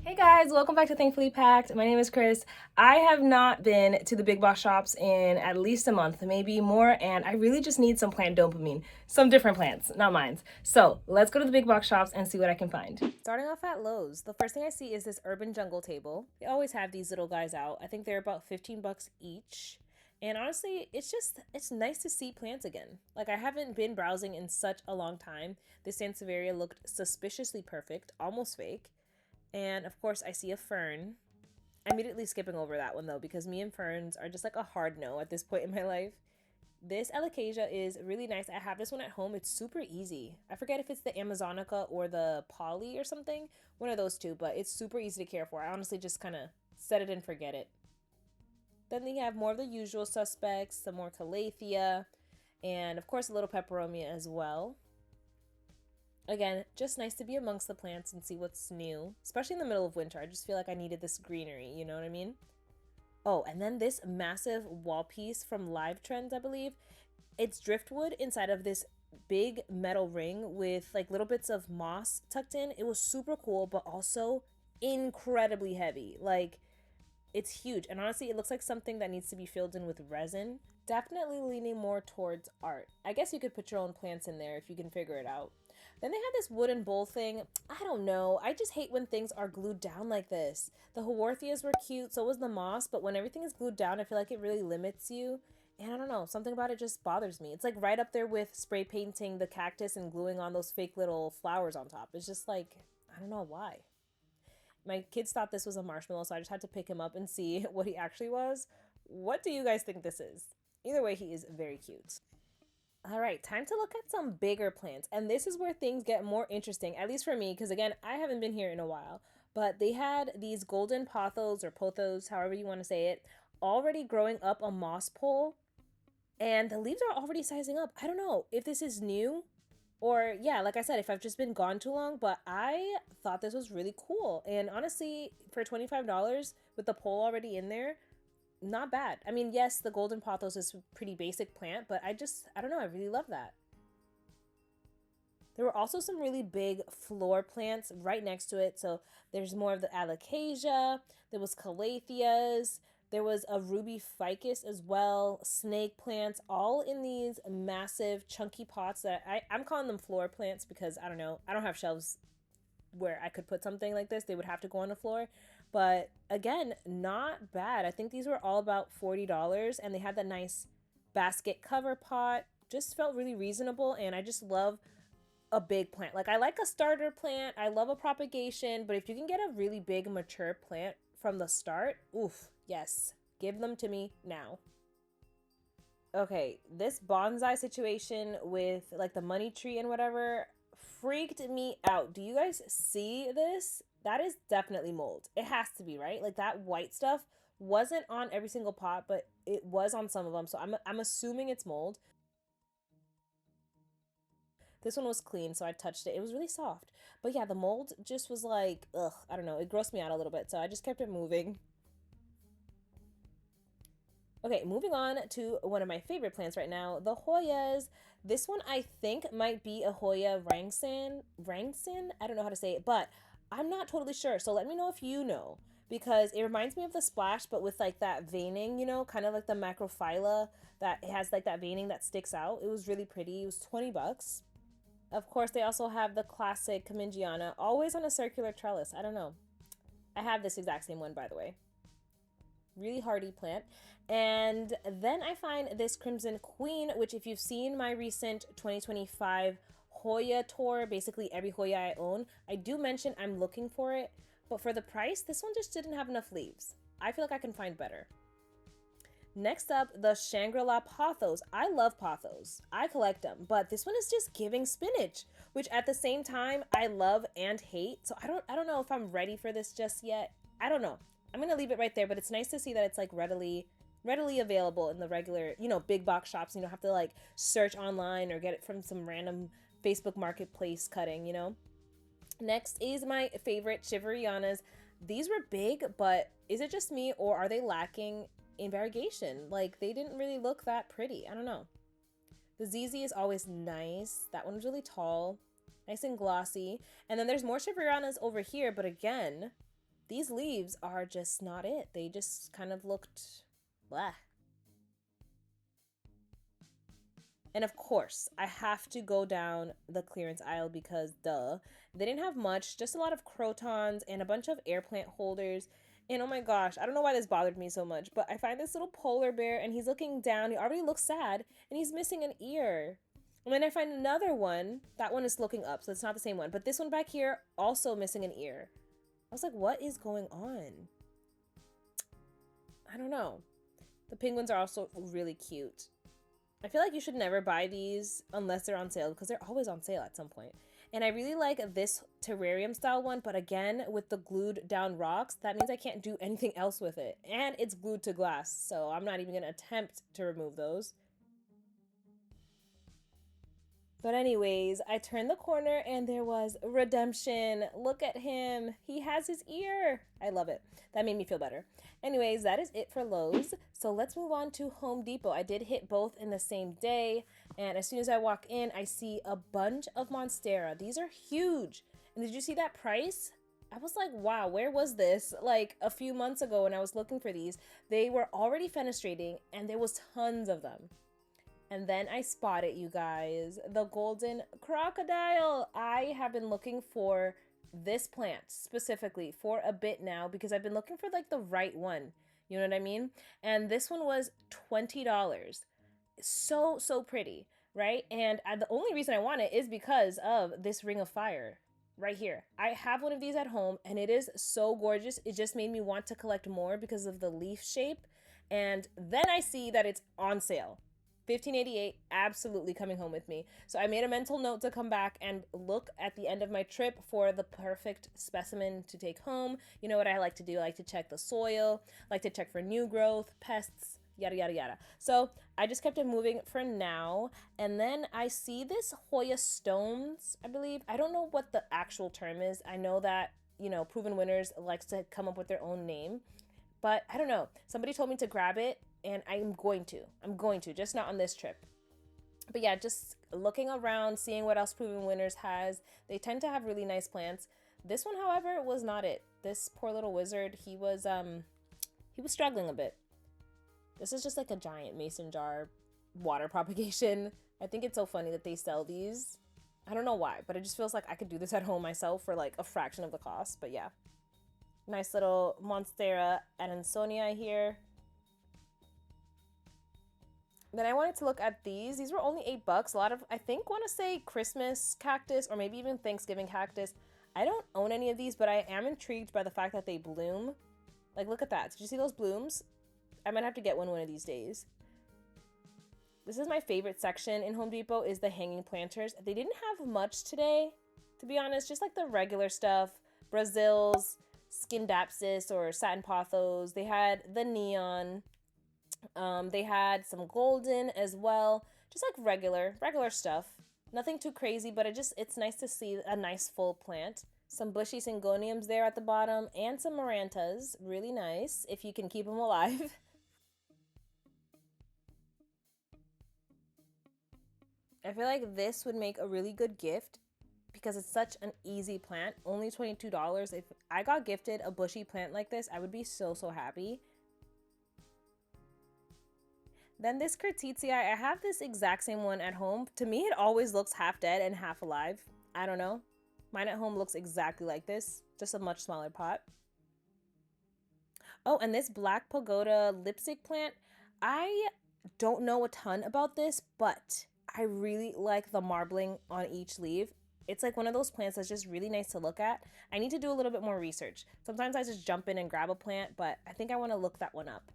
Hey guys, welcome back to Thankfully Packed. My name is Chris. I have not been to the big box shops in at least a month, maybe more, and I really just need some plant dopamine. Some different plants, not mine. So let's go to the big box shops and see what I can find. Starting off at Lowe's, the first thing I see is this urban jungle table. They always have these little guys out. I think they're about 15 bucks each. And honestly, it's nice to see plants again. Like I haven't been browsing in such a long time. This Sansevieria looked suspiciously perfect, almost fake. And of course, I see a fern. I'm immediately skipping over that one though, because me and ferns are just like a hard no at this point in my life. This alocasia is really nice. I have this one at home. It's super easy. I forget if it's the Amazonica or the Poly or something. One of those two, but it's super easy to care for. I honestly just kind of set it and forget it. Then they have more of the usual suspects, some more calathea, and of course a little peperomia as well. Again, just nice to be amongst the plants and see what's new, especially in the middle of winter. I just feel like I needed this greenery, you know what I mean? Oh, and then this massive wall piece from Live Trends, I believe. It's driftwood inside of this big metal ring with like little bits of moss tucked in. It was super cool, but also incredibly heavy. Like, it's huge. And honestly, it looks like something that needs to be filled in with resin. Definitely leaning more towards art. I guess you could put your own plants in there if you can figure it out. Then they had this wooden bowl thing. I don't know. I just hate when things are glued down like this. The Haworthias were cute, so was the moss, but when everything is glued down, I feel like it really limits you. And I don't know, something about it just bothers me. It's like right up there with spray painting the cactus and gluing on those fake little flowers on top. It's just like, I don't know why. My kids thought this was a marshmallow, so I just had to pick him up and see what he actually was. What do you guys think this is? Either way, he is very cute. All right, time to look at some bigger plants. And this is where things get more interesting, at least for me, because again, I haven't been here in a while. But they had these golden pothos or pothos, however you want to say it, already growing up a moss pole. And the leaves are already sizing up. I don't know if this is new or, yeah, like I said, if I've just been gone too long, but I thought this was really cool. And honestly, for $25 with the pole already in there, not bad. I mean, yes, the golden pothos is a pretty basic plant, but I don't know, I really love that. There were also some really big floor plants right next to it. So there's more of the alocasia, there was calatheas, there was a ruby ficus as well, snake plants, all in these massive chunky pots that I'm calling them floor plants because I don't know, I don't have shelves where I could put something like this. They would have to go on the floor. But again, not bad. I think these were all about $40 and they had the nice basket cover pot. Just felt really reasonable and I just love a big plant. Like I like a starter plant. I love a propagation, but if you can get a really big mature plant from the start, oof, yes. Give them to me now. Okay, this bonsai situation with like the money tree and whatever freaked me out. Do you guys see this? That is definitely mold. It has to be, right? Like that white stuff wasn't on every single pot, but it was on some of them. So I'm assuming it's mold. This one was clean, so I touched it. It was really soft. But yeah, the mold just was like, ugh, I don't know. It grossed me out a little bit, so I just kept it moving. Okay, moving on to one of my favorite plants right now, the Hoyas. This one I think might be a Hoya Rangsan. Rangsan? I don't know how to say it, but I'm not totally sure. So let me know if you know. Because it reminds me of the splash, but with like that veining, you know, kind of like the macrophylla that has like that veining that sticks out. It was really pretty. It was 20 bucks. Of course, they also have the classic Camingiana, always on a circular trellis. I don't know. I have this exact same one, by the way. Really hardy plant. And then I find this Crimson Queen, which if you've seen my recent 2025 Hoya tour, basically every Hoya I own, I do mention I'm looking for it. But for the price, this one just didn't have enough leaves. I feel like I can find better. Next up, the Shangri-La pothos. I love pothos. I collect them, but this one is just giving spinach, which at the same time I love and hate. So I don't know if I'm ready for this just yet. I don't know. I'm gonna leave it right there, but it's nice to see that it's like readily available in the regular, you know, big box shops. You don't have to like search online or get it from some random Facebook marketplace cutting, you know. Next is my favorite Chiverianas. These were big, but is it just me or are they lacking in variegation? Like they didn't really look that pretty. I don't know. The ZZ is always nice. That one's really tall, nice and glossy. And then there's more Chiverianas over here, but again, these leaves are just not it. They just kind of looked blah. And of course, I have to go down the clearance aisle because duh. They didn't have much, just a lot of crotons and a bunch of air plant holders. And oh my gosh, I don't know why this bothered me so much, but I find this little polar bear and he's looking down. He already looks sad and he's missing an ear. And then I find another one. That one is looking up, so it's not the same one. But this one back here, also missing an ear. I was like, what is going on? I don't know. The penguins are also really cute. I feel like you should never buy these unless they're on sale because they're always on sale at some point. And I really like this terrarium style one, but again, with the glued down rocks, that means I can't do anything else with it. And it's glued to glass, so I'm not even gonna attempt to remove those. But anyways, I turned the corner and there was redemption. Look at him. He has his ear. I love it. That made me feel better. Anyways, that is it for Lowe's. So let's move on to Home Depot. I did hit both in the same day. And as soon as I walk in, I see a bunch of Monstera. These are huge. And did you see that price? I was like, wow, where was this? Like a few months ago when I was looking for these, they were already fenestrating and there was tons of them. And then I spotted, you guys, the golden crocodile. I have been looking for this plant specifically for a bit now because I've been looking for like the right one. You know what I mean? And this one was $20. So pretty, right? And the only reason I want it is because of this ring of fire right here. I have one of these at home and it is so gorgeous. It just made me want to collect more because of the leaf shape. And then I see that it's on sale. $15.88, absolutely coming home with me. So I made a mental note to come back and look at the end of my trip for the perfect specimen to take home. You know what I like to do? I like to check the soil, like to check for new growth, pests, yada, yada, yada. So I just kept it moving for now. And then I see this Hoya stones, I believe. I don't know what the actual term is. I know that, you know, Proven Winners likes to come up with their own name. But I don't know. Somebody told me to grab it. And I'm going to, just not on this trip. But yeah, just looking around, seeing what else Proven Winners has. They tend to have really nice plants. This one, however, was not it. This poor little wizard, he was struggling a bit. This is just like a giant mason jar water propagation. I think it's so funny that they sell these. I don't know why, but it just feels like I could do this at home myself for like a fraction of the cost. But yeah, nice little Monstera Adansonia here. Then I wanted to look at these. These were only $8. A lot of, I think, want to say Christmas cactus or maybe even Thanksgiving cactus. I don't own any of these, but I am intrigued by the fact that they bloom. Like, look at that. Did you see those blooms? I might have to get one of these days. This is my favorite section in Home Depot is the hanging planters. They didn't have much today, to be honest. Just like the regular stuff. Brazils, Scindapsus or satin pothos. They had the neon. They had some golden as well, just like regular stuff. Nothing too crazy, but it's nice to see a nice full plant. Some bushy syngoniums there at the bottom and some marantas, really nice if you can keep them alive. I feel like this would make a really good gift because it's such an easy plant, only $22. If I got gifted a bushy plant like this, I would be so happy. Then this Curtitii, I have this exact same one at home. To me, it always looks half dead and half alive. I don't know. Mine at home looks exactly like this, just a much smaller pot. Oh, and this Black Pagoda lipstick plant, I don't know a ton about this, but I really like the marbling on each leaf. It's like one of those plants that's just really nice to look at. I need to do a little bit more research. Sometimes I just jump in and grab a plant, but I think I want to look that one up.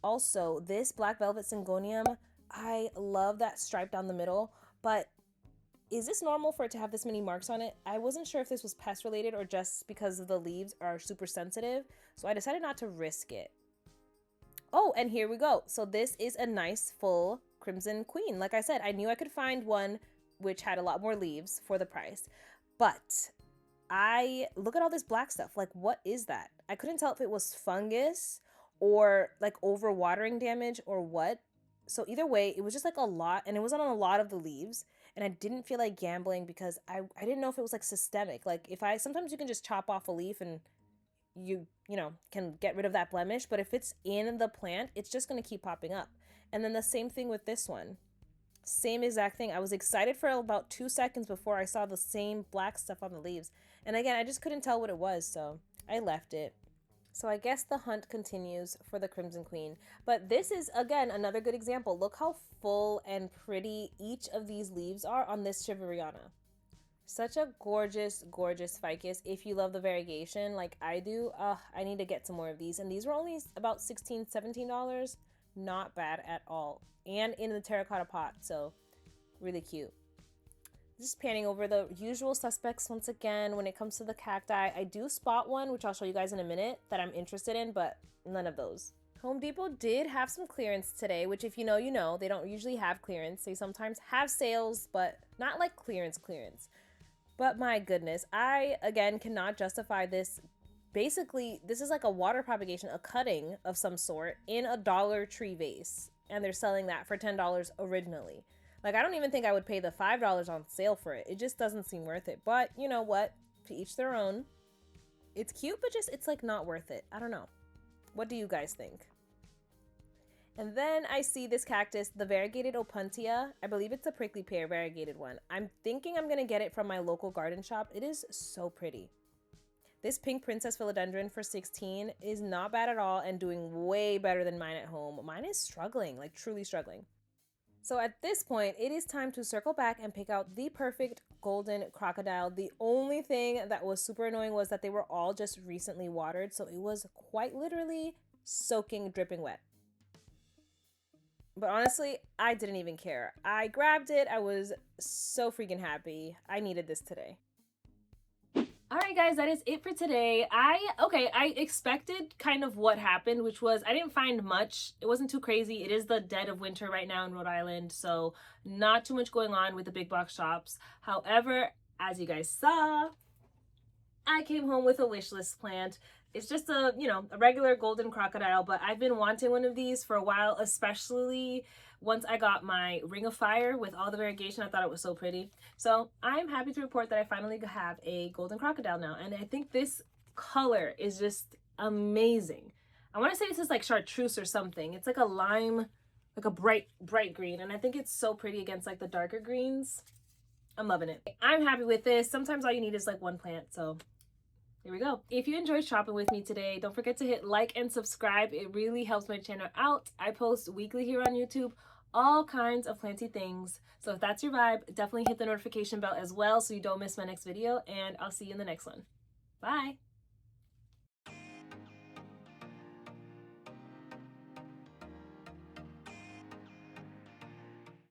Also, this Black Velvet Syngonium, I love that stripe down the middle, but is this normal for it to have this many marks on it? I wasn't sure if this was pest related or just because the leaves are super sensitive, so I decided not to risk it. Oh, and here we go. So this is a nice full Crimson Queen. Like I said, I knew I could find one which had a lot more leaves for the price, but look at all this black stuff. Like, what is that? I couldn't tell if it was fungus or like overwatering damage or what. So either way, it was just like a lot, and it was on a lot of the leaves, and I didn't feel like gambling because I didn't know if it was like systemic. Like sometimes you can just chop off a leaf and you know, can get rid of that blemish. But if it's in the plant, it's just going to keep popping up. And then the same thing with this one. Same exact thing. I was excited for about 2 seconds before I saw the same black stuff on the leaves. And again, I just couldn't tell what it was, so I left it. So I guess the hunt continues for the Crimson Queen. But this is, again, another good example. Look how full and pretty each of these leaves are on this Chiveriana. Such a gorgeous, gorgeous ficus. If you love the variegation like I do, I need to get some more of these. And these were only about $16, $17. Not bad at all. And in the terracotta pot, so really cute. Just panning over the usual suspects once again. When it comes to the cacti, I do spot one, which I'll show you guys in a minute, that I'm interested in, but none of those. Home Depot did have some clearance today, which if you know, you know. They don't usually have clearance. They sometimes have sales, but not like clearance. But my goodness, I, again, cannot justify this. Basically, this is like a water propagation, a cutting of some sort in a Dollar Tree vase. And they're selling that for $10 originally. Like, I don't even think I would pay the $5 on sale for it. It just doesn't seem worth it. But you know what? To each their own. It's cute, but just, it's like not worth it. I don't know. What do you guys think? And then I see this cactus, the variegated opuntia. I believe it's a prickly pear variegated one. I'm thinking I'm going to get it from my local garden shop. It is so pretty. This pink princess philodendron for $16 is not bad at all and doing way better than mine at home. Mine is struggling, like truly struggling. So at this point, it is time to circle back and pick out the perfect golden crocodile. The only thing that was super annoying was that they were all just recently watered, so it was quite literally soaking, dripping wet. But honestly, I didn't even care. I grabbed it. I was so freaking happy. I needed this today. Alright guys, that is it for today. I expected kind of what happened, which was I didn't find much. It wasn't too crazy. It is the dead of winter right now in Rhode Island, so not too much going on with the big box shops. However, as you guys saw, I came home with a wish list plant. It's just a, you know, a regular golden crocodile, but I've been wanting one of these for a while, especially once I got my Ring of Fire with all the variegation. I thought it was so pretty. So I'm happy to report that I finally have a golden crocodile now. And I think this color is just amazing. I want to say this is like chartreuse or something. It's like a lime, like a bright green. And I think it's so pretty against like the darker greens. I'm loving it. I'm happy with this. Sometimes all you need is like one plant, so there we go. If you enjoyed shopping with me today, don't forget to hit like and subscribe. It really helps my channel out. I post weekly here on YouTube, all kinds of planty things. So if that's your vibe, definitely hit the notification bell as well so you don't miss my next video, and I'll see you in the next one. Bye.